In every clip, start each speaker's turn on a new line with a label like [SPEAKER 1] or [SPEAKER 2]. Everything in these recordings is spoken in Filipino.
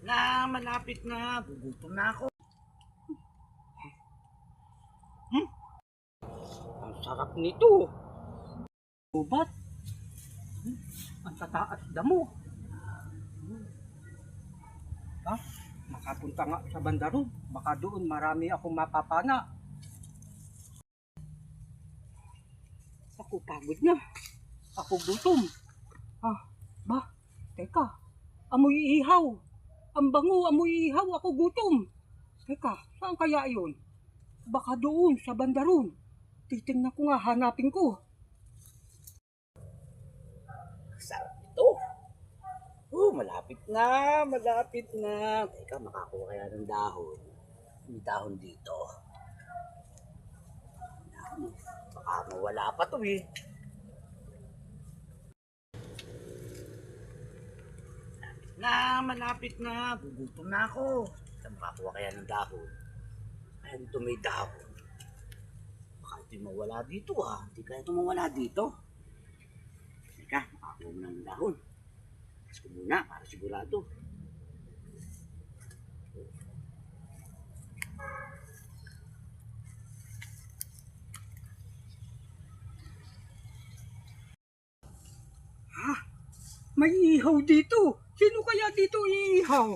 [SPEAKER 1] Malapit na. Gugutom na ako. Ang sarap nito. Ubat. Ang tataas damo. Ha? Makapunta nga sa banda ron. Baka doon marami akong mapapana. Ako pagod na. Ako gutom. Teka. Amoy ihaw. Ang bango, amoy ihaw. Ako gutom. Teka, saan kaya yun? Baka doon, sa banda ron. Titingnan ko nga, hanapin ko. Sarap ito. Malapit na, malapit na. Teka, makakuha kaya ng dahon. May dahon dito. Baka mawala pa to eh. Malapit na. Gugutom na ako. Teka, makakuha kaya ng dahon. Ayan, ito may dahon. Baka ito mawala dito ha. Hindi kaya ito mawala dito. Teka, makakuha mo na ng dahon. Tapos ko muna para sigurado. May ihaw dito. Sino kaya dito iihaw?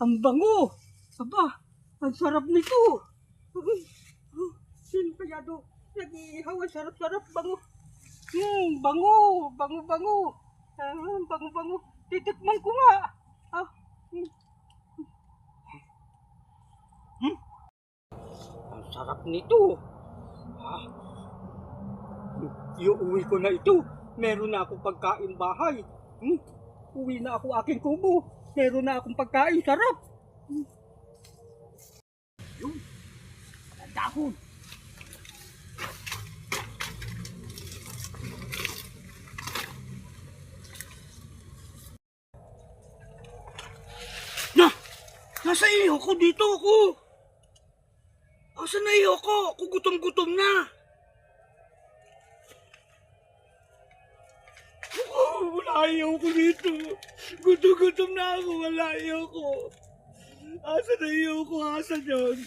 [SPEAKER 1] Ang bango. Aba, ang sarap nito. Sino kaya do? Nag-iihaw, ang sarap-sarap, bango. Bango, bango-bango. Bango-bango. Titikman ko nga. Ang sarap nito. Iuwi ko na ito. Meron na akong pagkain bahay. Uwi na ako aking kubo. Meron na akong pagkain. Sarap. Yun. Dahon. Nasa iyo ko dito ako. Asa na iyo ko? Ako gutom-gutom na. Wala iyo ko dito. Gutom-gutom na ako. Wala iyo ko. Asa na iyo ko? Asa yun?